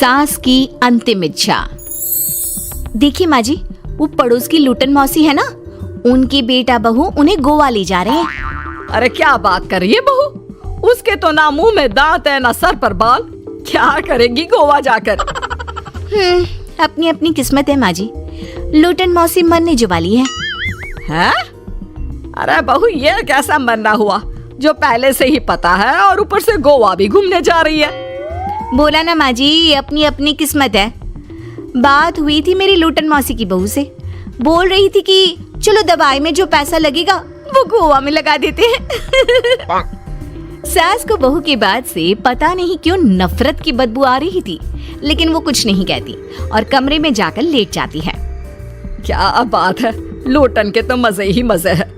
सास की अंतिम इच्छा। देखिए माँ जी, वो पड़ोस की लूटन मौसी है ना, उनकी बेटा बहू उन्हें गोवा ले जा रहे हैं। अरे क्या बात कर रही है बहू, उसके तो ना मुंह में दांत है ना सर पर बाल, क्या करेगी गोवा जाकर। अपनी अपनी किस्मत है माँ जी, लूटन मौसी मरने जो वाली है। हैं? अरे बहू, ये कैसा मरना हुआ जो पहले से ही पता है और ऊपर से गोवा भी घूमने जा रही है। बोला ना माँ जी, अपनी अपनी किस्मत है। बात हुई थी मेरी लूटन मौसी की बहू से, बोल रही थी कि चलो दवाई में जो पैसा लगेगा वो गोवा में लगा देते हैं। सास को बहू की बात से पता नहीं क्यों नफरत की बदबू आ रही थी, लेकिन वो कुछ नहीं कहती और कमरे में जाकर लेट जाती है। क्या बात है, लूटन के तो मजे ही मजे है।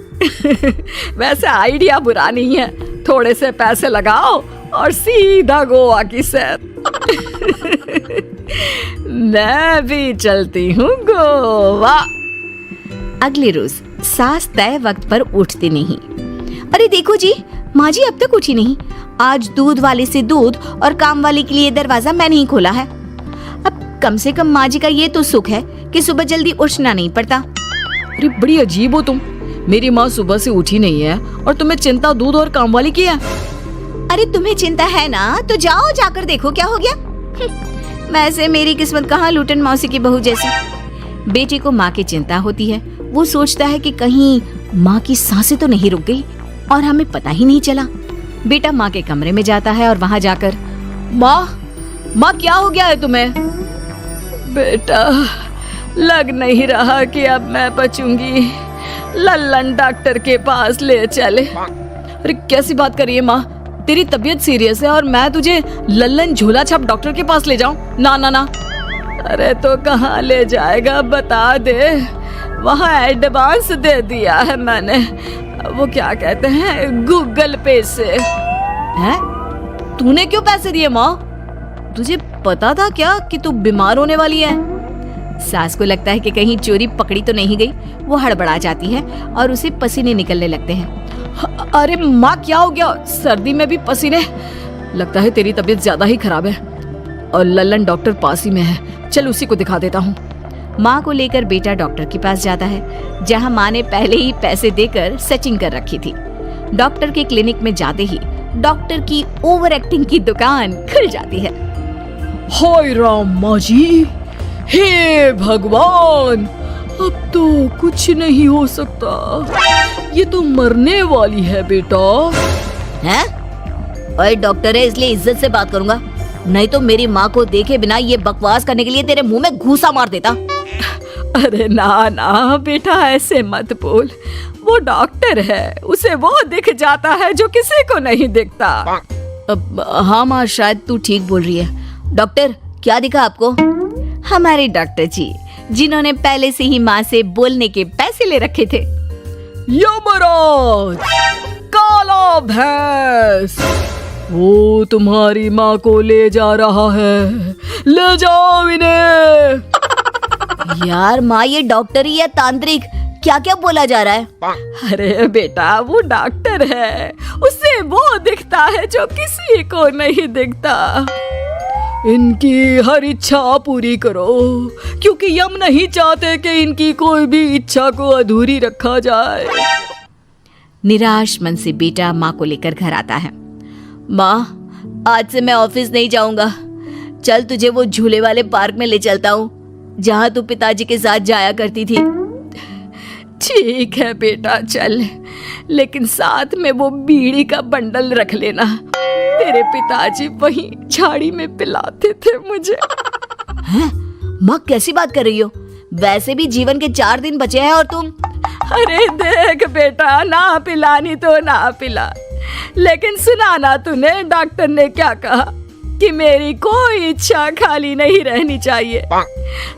वैसे आइडिया बुरा नहीं है, थोड़े से पैसे लगाओ और सीधा गोवा की सैर। मैं भी चलती हूँ गोवा। अगले रोज सास तय वक्त पर उठती नहीं। अरे देखो जी, माँ जी अब तक उठी नहीं। आज दूध वाले से दूध और काम वाले के लिए दरवाजा मैंने ही खोला है। अब कम से कम माँ जी का ये तो सुख है कि सुबह जल्दी उठना नहीं पड़ता। अरे बड़ी अजीब हो तुम, मेरी माँ सुबह से उठी नहीं है और तुम्हें चिंता दूध और काम वाली की है। अरे तुम्हें चिंता है ना, तो जाओ जाकर देखो क्या हो गया। वैसे मेरी किस्मत कहाँ लूटन मौसी की बहू जैसी। बेटे को माँ की चिंता होती है, वो सोचता है कि कहीं माँ की सांसें तो नहीं रुक गई और हमें पता ही नहीं चला। बेटा माँ के कमरे में जाता है और वहाँ जाकर, माँ क्या हो गया है तुम्हें? बेटा, लग नहीं रहा कि अब मैं बचूंगी, लल्लन डॉक्टर के पास ले चले। अरे कैसी बात कर रही है माँ, तेरी तबीयत सीरियस है और मैं तुझे लल्लन झोला छाप डॉक्टर के पास ले जाऊं? ना ना ना। अरे तो कहाँ ले जाएगा बता दे, वहाँ एडवांस दे दिया है मैंने, वो क्या कहते हैं गूगल पे से। हैं? तूने क्यों पैसे दिए माँ? तुझे पता था क्या कि तू बीमार होने वाली है? सास को लगता है कि कहीं चोरी पकड़ी तो नहीं गई। वो हड़बड़ा जाती है और उसे पसीने निकलने लगते हैं। अरे माँ क्या हो गया, सर्दी में भी पसीने? लगता है तेरी तबीयत ज्यादा ही खराब है और लल्लन डॉक्टर पास ही में है, चल उसी को दिखा देता हूँ। माँ को लेकर बेटा डॉक्टर के पास जाता है, जहाँ माँ ने पहले ही पैसे देकर सेटिंग कर रखी थी। डॉक्टर के क्लिनिक में जाते ही डॉक्टर की ओवर एक्टिंग की दुकान खुल जाती है। हाय राम माँ जी, हे भगवान, अब तो कुछ नहीं हो सकता, ये तो मरने वाली है बेटा। हैं? ओए डॉक्टर है इसलिए इज्जत से बात करूंगा, नहीं तो मेरी माँ को देखे बिना ये बकवास करने के लिए तेरे मुंह में घूसा मार देता। अरे ना ना बेटा, ऐसे मत बोल, वो डॉक्टर है, उसे वो दिख जाता है जो किसी को नहीं दिखता। हाँ माँ, शायद तू ठीक बोल रही है। डॉक्टर क्या दिखा आपको? हमारे डॉक्टर जी, जिन्होंने पहले से ही माँ से बोलने के पैसे ले रखे थे। यमराज, काला भैंस, वो तुम्हारी माँ को ले जा रहा है, ले जाओ इन्हें। यार माँ, ये डॉक्टर ही है तांत्रिक, क्या क्या बोला जा रहा है? अरे बेटा, वो डॉक्टर है, उसे वो दिखता है जो किसी को नहीं दिखता। इनकी हर इच्छा पूरी करो, क्योंकि यम नहीं चाहते कि इनकी कोई भी इच्छा को अधूरी रखा जाए। निराश मन से बेटा माँ को लेकर घर आता है। माँ, आज से मैं ऑफिस नहीं जाऊंगा, चल तुझे वो झूले वाले पार्क में ले चलता हूँ, जहाँ तू पिताजी के साथ जाया करती थी। ठीक है बेटा चल, लेकिन साथ में वो बीड़ी का बंडल रख लेना, तेरे पिताजी वहीं झाड़ी में पिलाते थे मुझे। हैं? माँ कैसी बात कर रही हो? वैसे भी जीवन के 4 दिन बचे हैं और तुम। अरे देख बेटा, ना पिलानी तो ना पिला, लेकिन सुना ना तूने डॉक्टर ने क्या कहा कि मेरी कोई इच्छा खाली नहीं रहनी चाहिए।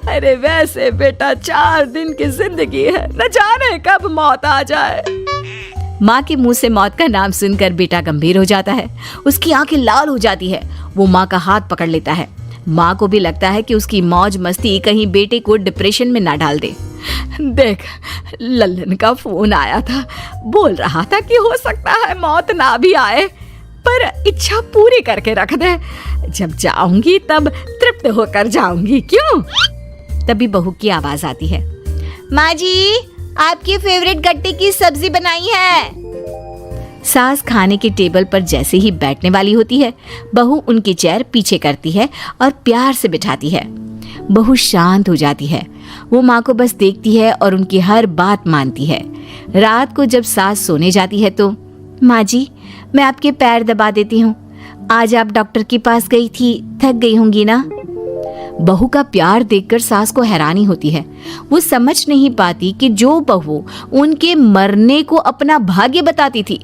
अरे वैसे बेटा 4 दिन की जिंदगी है, न जाने कब मौत आ जाए। माँ के मुंह से मौत का नाम सुनकर बेटा गंभीर हो जाता है, उसकी आंखें लाल हो जाती है। वो माँ का हाथ पकड़ लेता है। माँ को भी लगता है कि उसकी मौज मस्ती कहीं बेटे को डिप्रेशन में ना डाल दे। देख, लल्लन का फोन आया था, बोल रहा था कि हो सकता है मौत ना भी आए, पर इच्छा पूरी करके रख दे। जब जाऊंगी तब तृप्त मुक्त होकर जाऊंगी, क्यों? तभी बहू की आवाज आती है, माँ जी आपकी फेवरेट गट्टे की सब्जी बनाई है। सास खाने के टेबल पर जैसे ही बैठने वाली होती है, बहू उनकी चेयर पीछे करती है और प्यार से बिठाती है। बहू शांत हो जाती है। वो माँ को बस देखती है और उनकी हर बात मानती है। रात को जब सास सोने जाती है तो, माँ जी मैं आपके पैर दबा देती हूँ, आज आप डॉक्टर के पास गई थी, थक गई होंगी ना। बहू का प्यार देखकर सास को हैरानी होती है। वो समझ नहीं पाती कि जो बहू उनके मरने को अपना भाग्य बताती थी,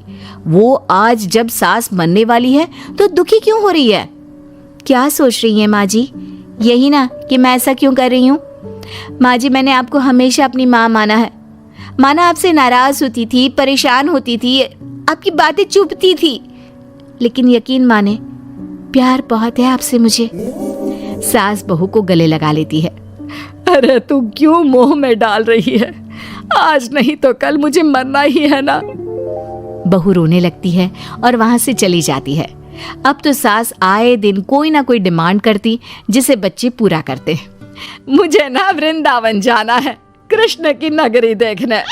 वो आज जब सास मरने वाली है तो दुखी क्यों हो रही है। क्या सोच रही है माँ जी? यही ना कि मैं ऐसा क्यों कर रही हूँ। माँ जी मैंने आपको हमेशा अपनी माँ माना है। माना आपसे नाराज होती थी, परेशान होती थी, आपकी बातें चुभती थी, लेकिन यकीन माने प्यार बहुत है आपसे मुझे। सास बहू को गले लगा लेती है। अरे तू क्यों मोह में डाल रही है? आज नहीं तो कल मुझे मरना ही है ना। बहू रोने लगती है और वहां से चली जाती है। अब तो सास आए दिन कोई ना कोई डिमांड करती जिसे बच्चे पूरा करते। मुझे ना वृंदावन जाना है, कृष्ण की नगरी देखने।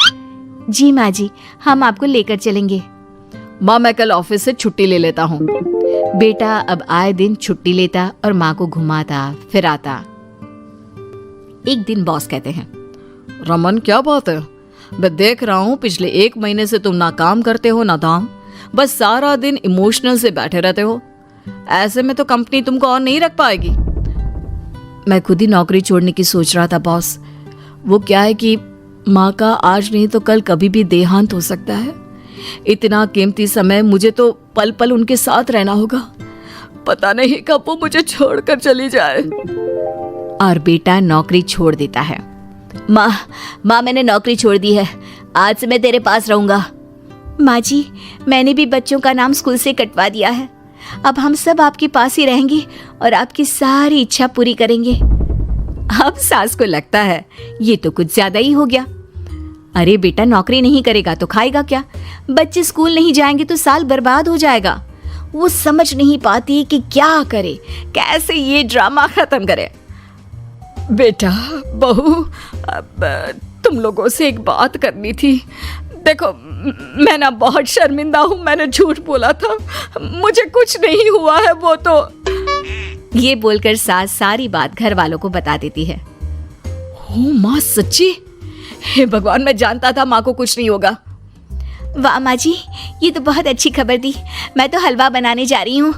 जी माँ जी हम आपको लेकर चलेंगे। माँ मैं कल ऑफिस से छुट्टी ले लेता हूँ। बेटा अब आए दिन छुट्टी लेता और माँ को घुमाता फिराता। एक दिन बॉस कहते हैं, रमन क्या बात है, मैं देख रहा हूँ पिछले 1 महीने से तुम ना काम करते हो ना दाम, बस सारा दिन इमोशनल से बैठे रहते हो। ऐसे में तो कंपनी तुमको और नहीं रख पाएगी। मैं खुद ही नौकरी छोड़ने की सोच रहा था बॉस। वो क्या है कि माँ का आज नहीं तो कल कभी भी देहांत हो सकता है। इतना कीमती समय मुझे तो पल पल उनके साथ रहना होगा। पता नहीं कब वो मुझे छोड़कर चली जाए। और बेटा नौकरी छोड़ देता है। माँ मैंने नौकरी छोड़ दी है, आज से मैं तेरे पास रहूंगा। माँ जी मैंने भी बच्चों का नाम स्कूल से कटवा दिया है, अब हम सब आपके पास ही रहेंगे और आपकी सारी इच्छा पूरी करेंगे। अब सास को लगता है ये तो कुछ ज्यादा ही हो गया। अरे बेटा नौकरी नहीं करेगा तो खाएगा क्या? बच्चे स्कूल नहीं जाएंगे तो साल बर्बाद हो जाएगा। वो समझ नहीं पाती कि क्या करे, कैसे ये ड्रामा खत्म करे। बेटा बहू अब तुम लोगों से एक बात करनी थी। देखो मैं ना बहुत शर्मिंदा हूँ, मैंने झूठ बोला था, मुझे कुछ नहीं हुआ है। वो तो ये बोलकर सास सारी बात घर वालों को बता देती है। ओ माँ सच्ची? हे भगवान मैं जानता था माँ को कुछ नहीं होगा। वाह माँ जी ये तो बहुत अच्छी खबर दी। मैं तो हलवा बनाने जा रही हूँ।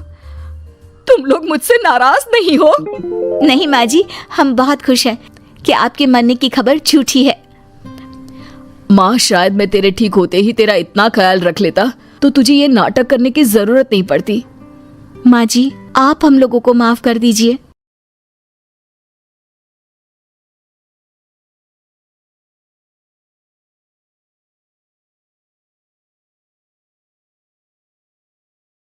तुम लोग मुझसे नाराज नहीं हो? नहीं माँ जी हम बहुत खुश हैं कि आपके मरने की खबर झूठी है। माँ शायद मैं तेरे ठीक होते ही तेरा इतना ख्याल रख लेता तो तुझे ये नाटक करने की जरूरत नहीं पड़ती। माँ जी आप हम लोगों को माफ कर दीजिए।